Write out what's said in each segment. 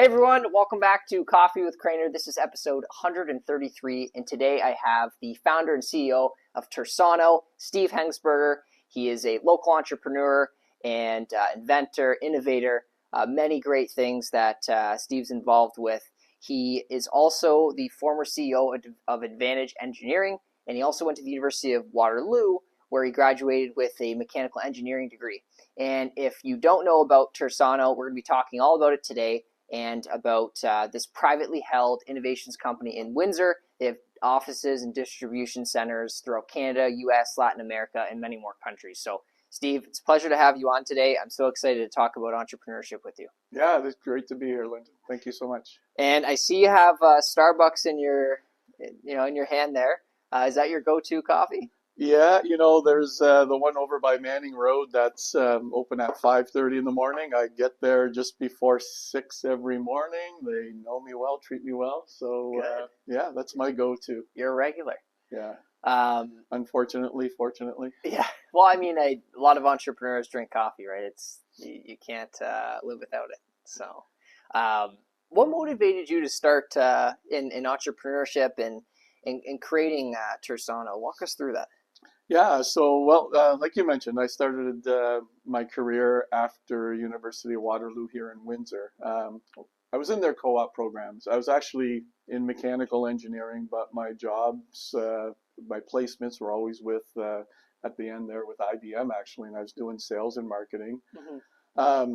Hey everyone, welcome back to Coffee with Craner. This is episode 133, and today I have the founder and CEO of Tersano, Steve Hengsperger. He is a local entrepreneur and inventor, innovator, many great things that Steve's involved with. He is also the former CEO of Advantage Engineering, and he also went to the University of Waterloo, where he graduated with a mechanical engineering degree. And if you don't know about Tersano, we're going to be talking all about it today, and about this privately held innovations company in Windsor. They have offices and distribution centers throughout Canada, US, Latin America, and many more countries. So, Steve, it's a pleasure to have you on today. I'm so excited to talk about entrepreneurship with you. Yeah, it's great to be here, Lyndon. Thank you so much. And I see you have Starbucks in your hand there. Is that your go-to coffee? Yeah, there's the one over by Manning Road that's open at 5:30 in the morning. I get there just before 6 every morning. They know me well, treat me well. So, yeah, that's my go-to. You're a regular. Yeah. Unfortunately, fortunately. Yeah. Well, I mean, a lot of entrepreneurs drink coffee, right? It's you can't live without it. So, what motivated you to start in entrepreneurship and creating Tersano? Walk us through that. Yeah, so, like you mentioned, I started my career after University of Waterloo here in Windsor. I was in their co-op programs. I was actually in mechanical engineering, but my jobs, my placements were always with, at the end there, with IBM actually, and I was doing sales and marketing. Mm-hmm.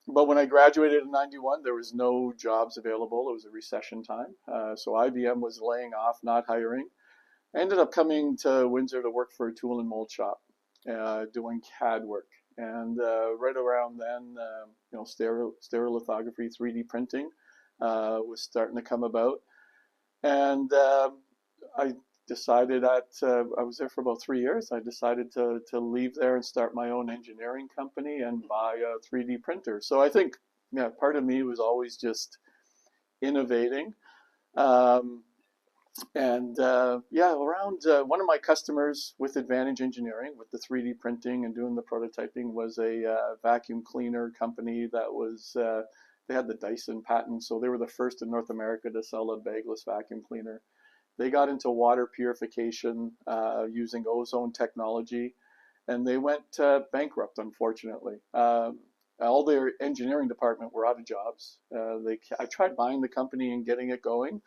But when I graduated in '91, there was no jobs available. It was a recession time. So IBM was laying off, not hiring. I ended up coming to Windsor to work for a tool and mold shop, doing CAD work. And right around then, stereolithography, 3D printing was starting to come about. And I decided that I was there for about 3 years. I decided to leave there and start my own engineering company and buy a 3D printer. So I think, part of me was always just innovating. Around one of my customers with Advantage Engineering, with the 3D printing and doing the prototyping, was a vacuum cleaner company that was, they had the Dyson patent, so they were the first in North America to sell a bagless vacuum cleaner. They got into water purification using ozone technology, and they went bankrupt, unfortunately. All their engineering department were out of jobs. I tried buying the company and getting it going.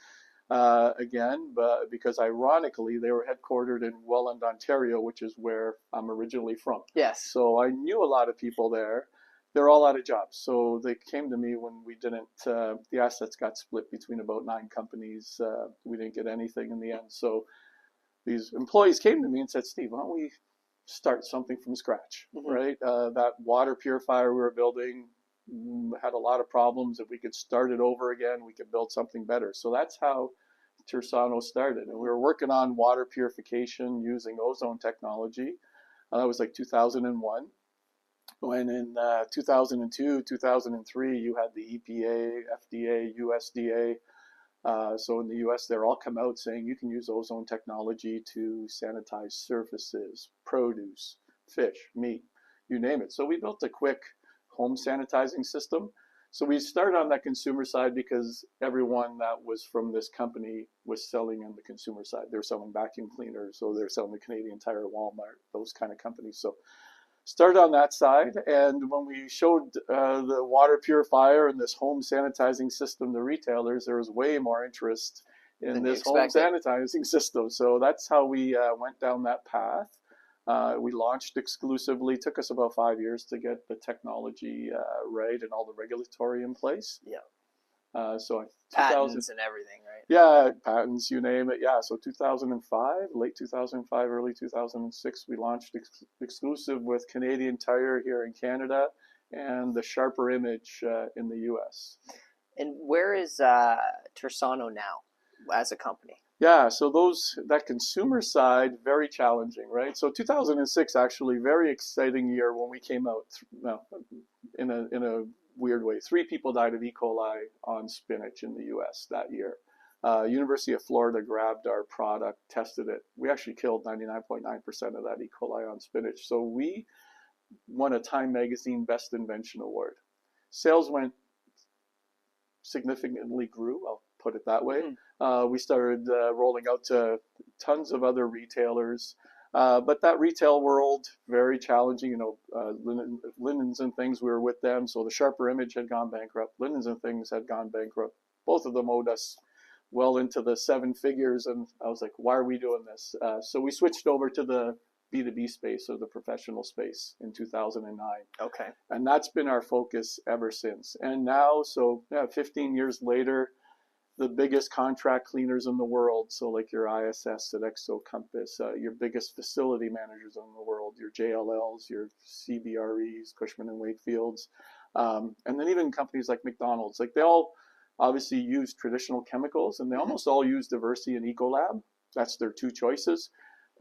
Again, but because ironically they were headquartered in Welland, Ontario, which is where I'm originally from. Yes. So I knew a lot of people there. They're all out of jobs. So they came to me when we didn't, the assets got split between about 9 companies. We didn't get anything in the end. So these employees came to me and said, Steve, why don't we start something from scratch, mm-hmm. right? That water purifier we were building had a lot of problems. If we could start it over again, we could build something better. So that's how Tersano started. And we were working on water purification using ozone technology. That was like 2001. When in 2002, 2003, you had the EPA, FDA, USDA. So in the US, they're all come out saying you can use ozone technology to sanitize surfaces, produce, fish, meat, you name it. So we built a quick home sanitizing system. So we started on that consumer side because everyone that was from this company was selling on the consumer side. They're selling vacuum cleaners, so they're selling the Canadian Tire, Walmart, those kind of companies. So started on that side. And when we showed the water purifier and this home sanitizing system to retailers, there was way more interest in this home sanitizing system. So that's how we went down that path. We launched exclusively. Took us about 5 years to get the technology right and all the regulatory in place. Yeah. So patents and everything, right? Yeah, patents, you name it. Yeah. So 2005, late 2005, early 2006, we launched exclusive with Canadian Tire here in Canada and the Sharper Image in the US. And where is Tersano now as a company? Yeah, so that consumer side, very challenging, right? So 2006, actually, very exciting year when we came out. In a weird way, 3 people died of E. coli on spinach in the U.S. that year. University of Florida grabbed our product, tested it. We actually killed 99.9% of that E. coli on spinach. So we won a Time Magazine Best Invention Award. Sales went significantly grew. I'll put it that way. Mm-hmm. We started rolling out to tons of other retailers. But that retail world, very challenging, Linens and Things, we were with them. So the Sharper Image had gone bankrupt. Linens and Things had gone bankrupt. Both of them owed us well into the seven figures. And I was like, why are we doing this? So we switched over to the B2B space, or the professional space, in 2009. Okay. And that's been our focus ever since. And now, 15 years later, the biggest contract cleaners in the world, so like your ISS, Sodexo, Compass, your biggest facility managers in the world, your JLLs, your CBREs, Cushman and Wakefield's, and then even companies like McDonald's, like they all obviously use traditional chemicals, and they almost all use Diversity and Ecolab. That's their two choices.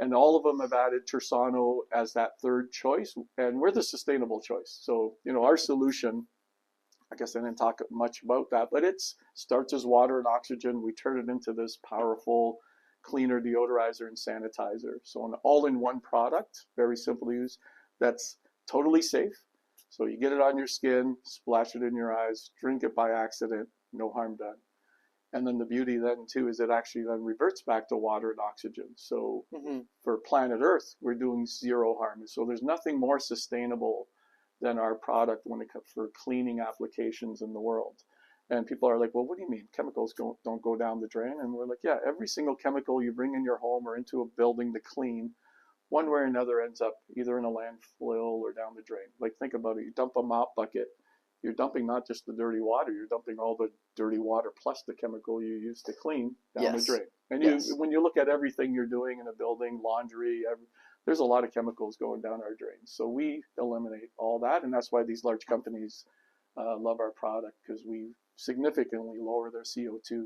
And all of them have added Tersano as that third choice, and we're the sustainable choice. So, our solution, I guess I didn't talk much about that, but it starts as water and oxygen. We turn it into this powerful cleaner, deodorizer, and sanitizer. So an all-in-one product, very simple to use, that's totally safe. So you get it on your skin, splash it in your eyes, drink it by accident, no harm done. And then the beauty then too is it actually then reverts back to water and oxygen. So for planet Earth, we're doing zero harm. So there's nothing more sustainable than our product when it comes for cleaning applications in the world. And people are like, well, what do you mean chemicals don't go down the drain? And we're like, yeah, every single chemical you bring in your home or into a building to clean, one way or another ends up either in a landfill or down the drain. Like, think about it. You dump a mop bucket, you're dumping not just the dirty water, you're dumping all the dirty water plus the chemical you use to clean down the drain. And when you look at everything you're doing in a building, laundry, there's a lot of chemicals going down our drains. So we eliminate all that, and that's why these large companies love our product, because we significantly lower their CO2.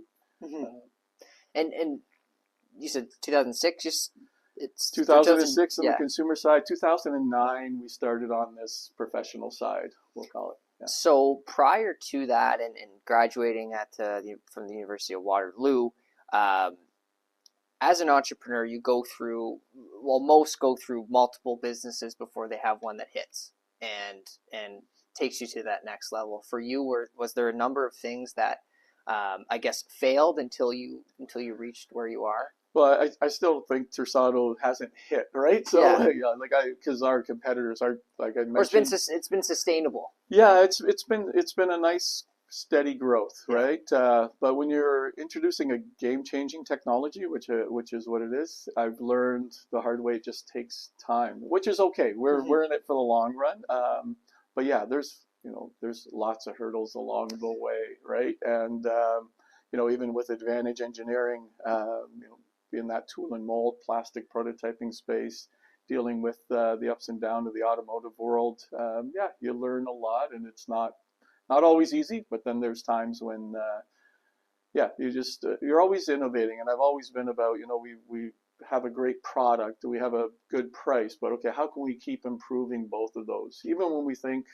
And you said 2006, it's 2006 on the consumer side. 2009 we started on this professional side, we'll call it. Yeah. So prior to that, and graduating from the University of Waterloo, as an entrepreneur, you go through, most go through multiple businesses before they have one that hits and takes you to that next level. For you, was there a number of things that I guess failed until you reached where you are? Well, I still think Tersano hasn't hit, right? So because our competitors are, like I mentioned, or it's been sustainable. Yeah, it's been a nice steady growth, right? But when you're introducing a game-changing technology, which is what it is, I've learned the hard way. It just takes time, which is okay. We're in it for the long run. But yeah, there's lots of hurdles along the way, right? And even with Advantage Engineering, being that tool and mold plastic prototyping space, dealing with the ups and downs of the automotive world, you learn a lot, and it's not always easy, but then there's times when, you're always innovating. And I've always been about, we have a great product, we have a good price, but okay, how can we keep improving both of those? Even when we think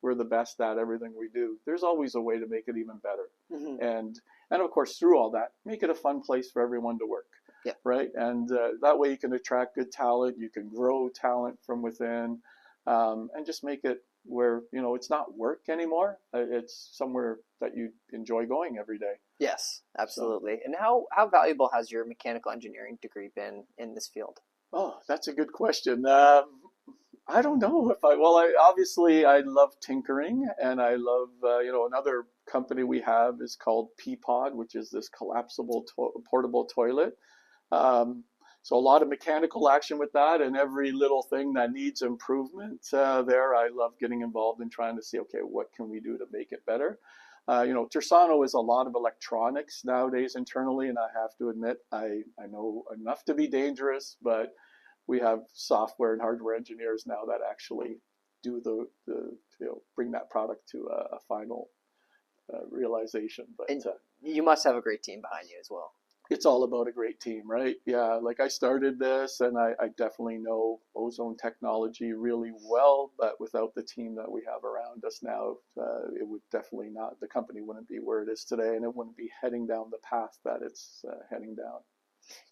we're the best at everything we do, there's always a way to make it even better. And of course, through all that, make it a fun place for everyone to work. Yeah. Right. And that way you can attract good talent, you can grow talent from within, and just make it where, it's not work anymore. It's somewhere that you enjoy going every day. Yes, absolutely. So, and how valuable has your mechanical engineering degree been in this field? Oh, that's a good question. I don't know if I obviously I love tinkering, and I love, another company we have is called Peapod, which is this collapsible portable toilet. So a lot of mechanical action with that, and every little thing that needs improvement there, I love getting involved in trying to see, okay, what can we do to make it better? Tersano is a lot of electronics nowadays internally, and I have to admit, I know enough to be dangerous, but we have software and hardware engineers now that actually do bring that product to a final realization. But and you must have a great team behind you as well. It's all about a great team, right? Yeah, like I started this, and I definitely know ozone technology really well, but without the team that we have around us now, it would definitely not, the company wouldn't be where it is today, and it wouldn't be heading down the path that it's heading down.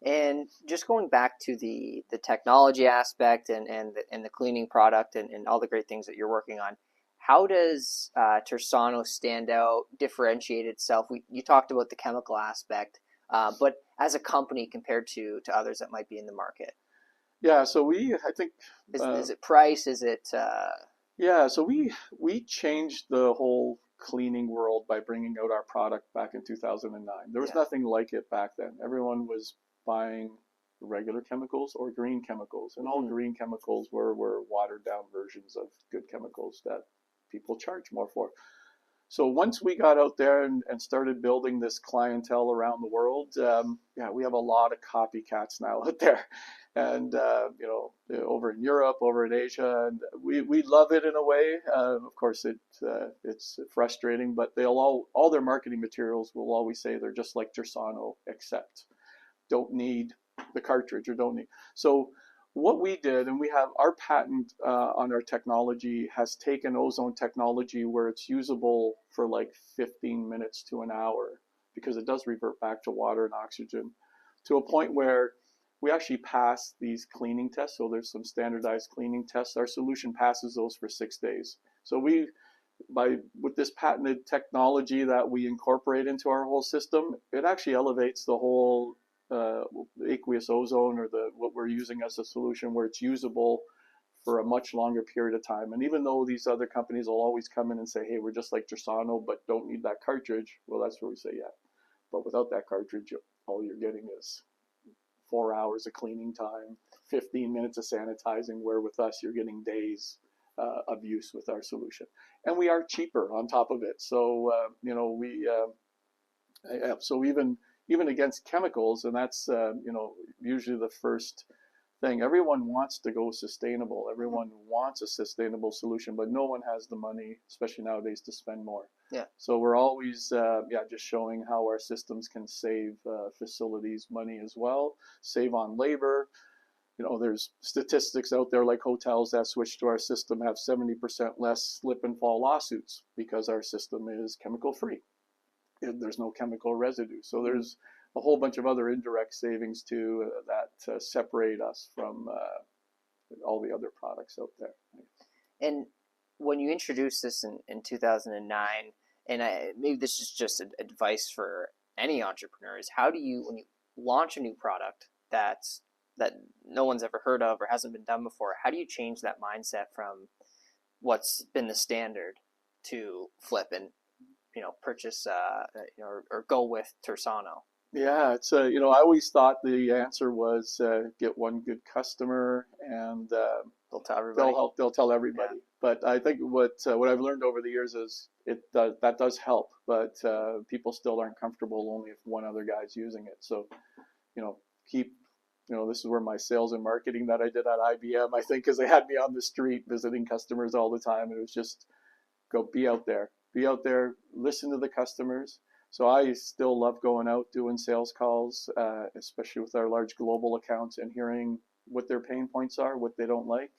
And just going back to the technology aspect and the cleaning product and all the great things that you're working on, how does Tersano stand out, differentiate itself? You talked about the chemical aspect, but as a company compared to others that might be in the market. Yeah, so I think, is it price? Is it? Yeah, so we changed the whole cleaning world by bringing out our product back in 2009. There was nothing like it back then. Everyone was buying regular chemicals or green chemicals, and all green chemicals were watered down versions of good chemicals that people charge more for. So once we got out there and started building this clientele around the world, we have a lot of copycats now out there, and over in Europe, over in Asia, and we love it in a way. Of course, it's frustrating, but all their marketing materials will always say they're just like Tersano, except don't need the cartridge or don't need. So what we did, and we have our patent on our technology has taken ozone technology where it's usable for like 15 minutes to an hour, because it does revert back to water and oxygen, to a point where we actually pass these cleaning tests. So there's some standardized cleaning tests. Our solution passes those for 6 days. So with this patented technology that we incorporate into our whole system, it actually elevates the whole aqueous ozone, or what we're using as a solution, where it's usable for a much longer period of time. And even though these other companies will always come in and say, hey, we're just like Tersano, but don't need that cartridge, well, that's where we say, yeah, but without that cartridge, all you're getting is 4 hours of cleaning time, 15 minutes of sanitizing, where with us, you're getting days of use with our solution. And we are cheaper on top of it. So, so even against chemicals, and that's usually the first thing. Everyone wants to go sustainable. Everyone wants a sustainable solution, but no one has the money, especially nowadays, to spend more. Yeah. So we're always just showing how our systems can save facilities money as well, save on labor. There's statistics out there like hotels that switch to our system have 70% less slip and fall lawsuits because our system is chemical free. There's no chemical residue. So there's a whole bunch of other indirect savings too that separate us from all the other products out there. And when you introduced this in 2009, and maybe this is just advice for any entrepreneurs, how do you, when you launch a new product that no one's ever heard of or hasn't been done before, how do you change that mindset from what's been the standard to flip and purchase or go with Tersano? Yeah, it's I always thought the answer was get one good customer and they'll tell everybody. They'll tell everybody. Yeah. But I think what I've learned over the years is that does help, but people still aren't comfortable only if one other guy's using it. So this is where my sales and marketing that I did at IBM, I think, because they had me on the street visiting customers all the time, and it was just be out there, listen to the customers. So I still love going out, doing sales calls, especially with our large global accounts, and hearing what their pain points are, what they don't like.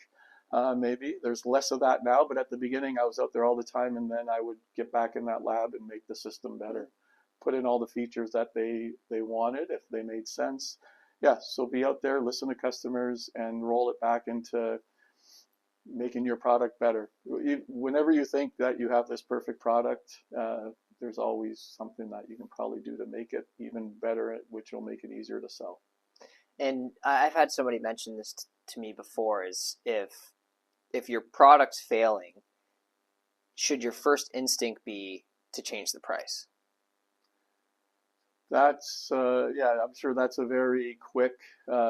Maybe there's less of that now, but at the beginning I was out there all the time, and then I would get back in that lab and make the system better, put in all the features that they wanted if they made sense. Yeah, so be out there, listen to customers, and roll it back into making your product better. Whenever you think that you have this perfect product, there's always something that you can probably do to make it even better, which will make it easier to sell. And I've had somebody mention this to me before, is if your product's failing, should your first instinct be to change the price? That's I'm sure that's a very quick,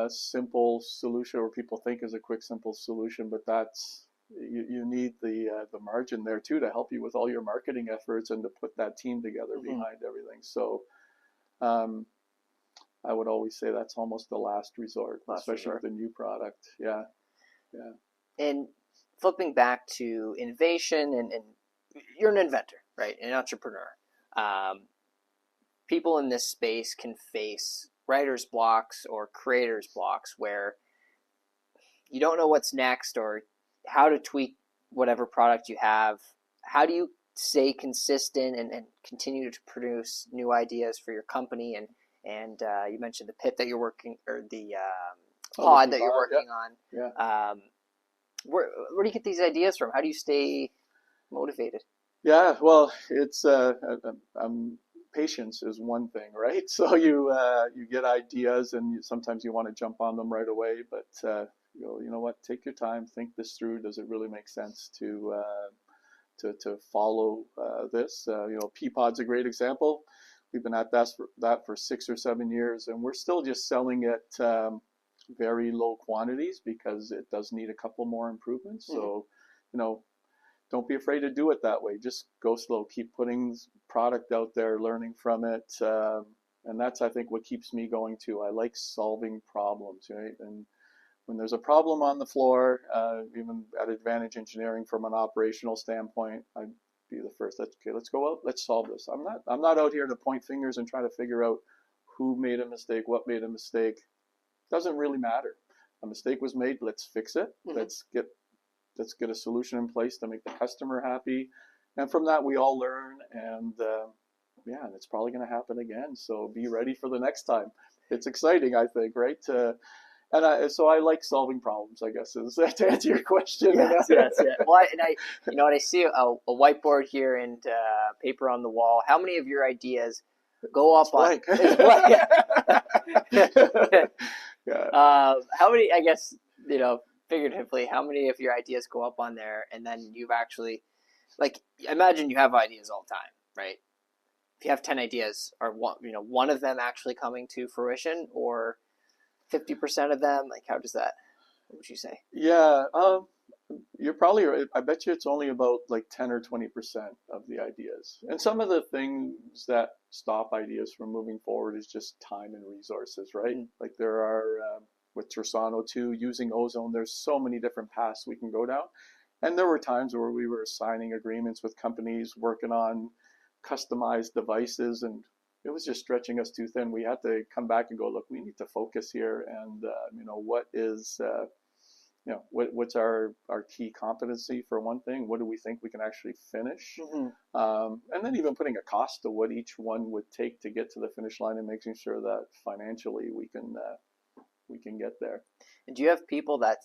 simple solution, or people think is a quick, simple solution, but that's you need the margin there too to help you with all your marketing efforts and to put that team together behind everything. So I would always say that's almost the last resort, especially with a new product. Yeah. And flipping back to innovation, and you're an inventor, right? An entrepreneur. People in this space can face writer's blocks or creator's blocks where you don't know what's next or how to tweak whatever product you have. How do you stay consistent and continue to produce new ideas for your company? And you mentioned the pit that you're working, or the pod that you're working on. Yeah. Where do you get these ideas from? How do you stay motivated? Yeah, well, it's patience is one thing, right? So you get ideas, and sometimes you want to jump on them right away, but you know what? Take your time, think this through. Does it really make sense to follow this? Peapod's a great example. We've been at that for 6 or 7 years, and we're still just selling it very low quantities because it does need a couple more improvements. Mm-hmm. So, don't be afraid to do it that way. Just go slow. Keep putting product out there, learning from it. And that's, I think, what keeps me going too. I like solving problems, right? And when there's a problem on the floor, even at Advantage Engineering from an operational standpoint, I'd be the first. Let's go out. Let's solve this. I'm not out here to point fingers and try to figure out who made a mistake, what made a mistake. Doesn't really matter. A mistake was made. Let's fix it. Mm-hmm. Let's get a solution in place to make the customer happy. And from that, we all learn. And and it's probably going to happen again. So be ready for the next time. It's exciting, I think, right? So I like solving problems, I guess, is to answer your question. Yes. Well, I see a whiteboard here and paper on the wall. How many of your ideas go up on? It's blank. How many? I guess figuratively, how many of your ideas go up on there, and then you've actually, imagine you have ideas all the time, right? If you have 10 ideas, are one of them actually coming to fruition, or 50% of them? How does that? What would you say? Yeah, you're probably right. I bet you it's only about 10 or 20% of the ideas. And some of the things that stop ideas from moving forward is just time and resources, right? Mm-hmm. There are. With Tersano too, using ozone, there's so many different paths we can go down. And there were times where we were signing agreements with companies working on customized devices, and it was just stretching us too thin. We had to come back and go, look, we need to focus here, and what is what's our key competency for one thing? What do we think we can actually finish? Mm-hmm. And then even putting a cost to what each one would take to get to the finish line, and making sure that financially we can get there. And do you have people that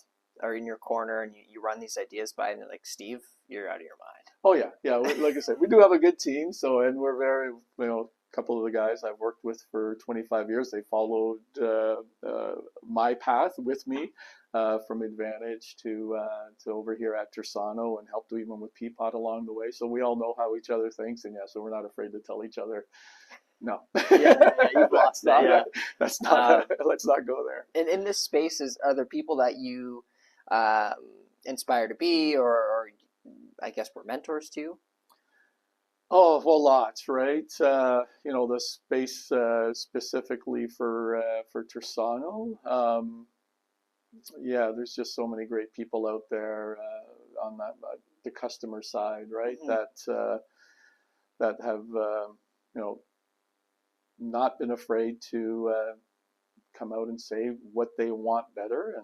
are in your corner and you run these ideas by, and they're like, Steve, you're out of your mind? Oh yeah. Like I said, we do have a good team. And we're very, a couple of the guys I've worked with for 25 years, they followed my path with me from Advantage to over here at Tersano, and helped even with Peapod along the way. So we all know how each other thinks, and so we're not afraid to tell each other. No. You've lost that. Yeah. That's not. Let's not go there. And in this space, are there people that you inspire to be, or I guess were mentors to? Oh, well, lots, right? The space specifically for Tersano. There's just so many great people out there on the customer side, right? Mm-hmm. That have not been afraid to come out and say what they want better,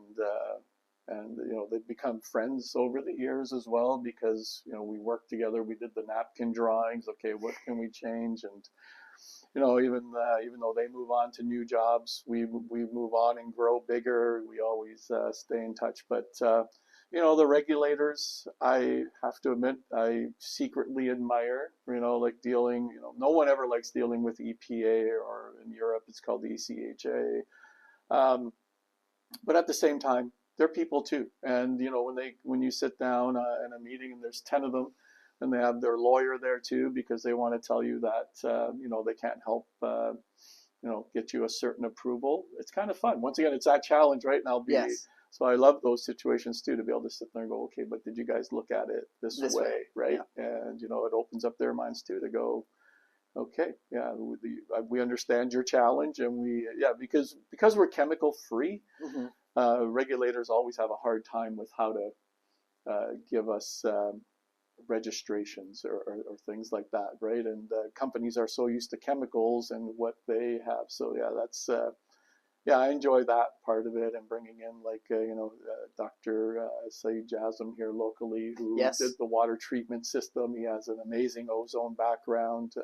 and they've become friends over the years as well, because we worked together. We did the napkin drawings. Okay, what can we change? And even though they move on to new jobs, we move on and grow bigger. We always stay in touch. But the regulators, I have to admit, I secretly admire. Dealing. No one ever likes dealing with EPA, or in Europe it's called the ECHA. But at the same time, they're people too. And when you sit down in a meeting and there's 10 of them, and they have their lawyer there too, because they want to tell you that they can't help get you a certain approval. It's kind of fun. Once again, it's that challenge, right? And yes. So I love those situations too, to be able to sit there and go, okay, but did you guys look at it this way, right? Yeah. And it opens up their minds too to go, okay, yeah, we understand your challenge, and because we're chemical free, mm-hmm. Regulators always have a hard time with how to give us registrations or things like that, right? And companies are so used to chemicals and what they have. So that's I enjoy that part of it, and bringing in Dr. Saeed Jasm here locally, who did the water treatment system. He has an amazing ozone background.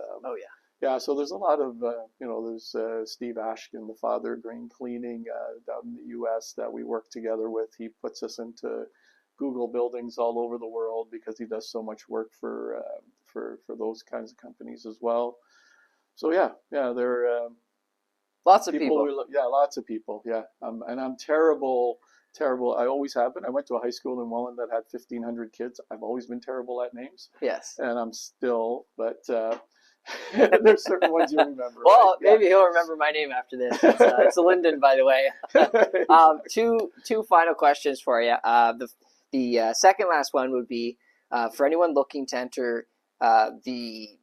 Yeah, so there's a lot of, there's Steve Ashkin, the father of green cleaning down in the U.S. that we work together with. He puts us into Google buildings all over the world because he does so much work for those kinds of companies as well. So yeah, they're Lots of people. yeah, lots of people. Yeah, and I'm terrible. I always have been. I went to a high school in Welland that had 1,500 kids. I've always been terrible at names. Yes. And I'm still, but there's certain ones you remember. Well, right? maybe he'll remember my name after this. It's Lyndon, by the way. Two final questions for you. The second last one would be for anyone looking to enter the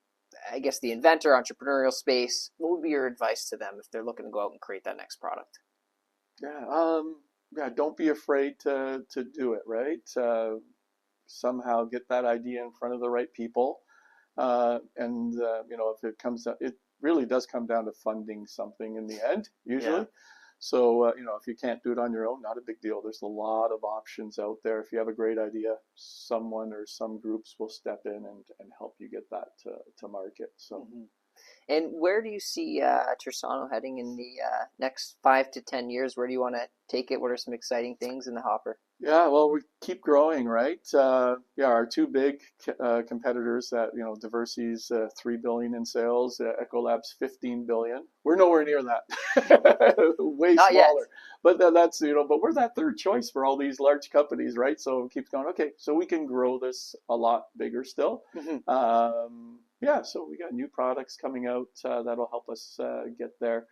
inventor entrepreneurial space. What would be your advice to them if they're looking to go out and create that next product? Yeah, don't be afraid to do it. Right. Somehow get that idea in front of the right people. If it comes up, it really does come down to funding something in the end, usually. Yeah. So, if you can't do it on your own, not a big deal. There's a lot of options out there. If you have a great idea, someone or some groups will step in and help you get that to market. So. Mm-hmm. And where do you see Tersano heading in the next 5 to 10 years? Where do you want to take it? What are some exciting things in the hopper? Yeah, well, we keep growing, right? Our two big competitors that, Diversity's $3 billion in sales, Ecolab's $15 billion. We're nowhere near that. Way Not smaller. Yet. But that's, but we're that third choice for all these large companies, right? So it keeps going, okay, so we can grow this a lot bigger still. Mm-hmm. So we got new products coming out that'll help us get there.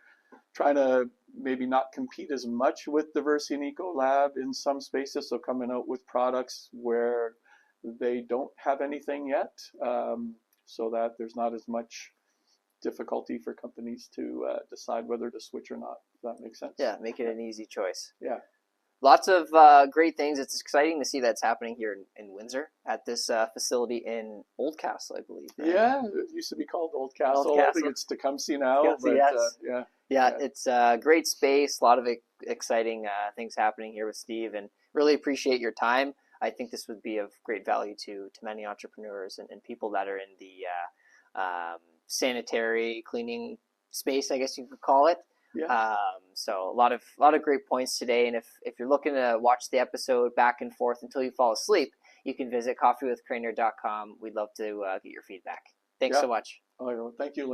Trying to maybe not compete as much with Diversity and Ecolab in some spaces, so coming out with products where they don't have anything yet, so that there's not as much difficulty for companies to decide whether to switch or not. If that makes sense. Yeah, make it an easy choice. Yeah. Lots of great things. It's exciting to see that's happening here in Windsor at this facility in Oldcastle, I believe. Right? Yeah, it used to be called Oldcastle. I think it's Tecumseh now. But, yes. Yeah, it's a great space. A lot of exciting things happening here with Steve, and really appreciate your time. I think this would be of great value to many entrepreneurs and people that are in the sanitary cleaning space, I guess you could call it. Yeah. So a lot of great points today. And if you're looking to watch the episode back and forth until you fall asleep, you can visit coffeewithcrainer.com. We'd love to get your feedback. Thanks so much. Oh, thank you, Lynn.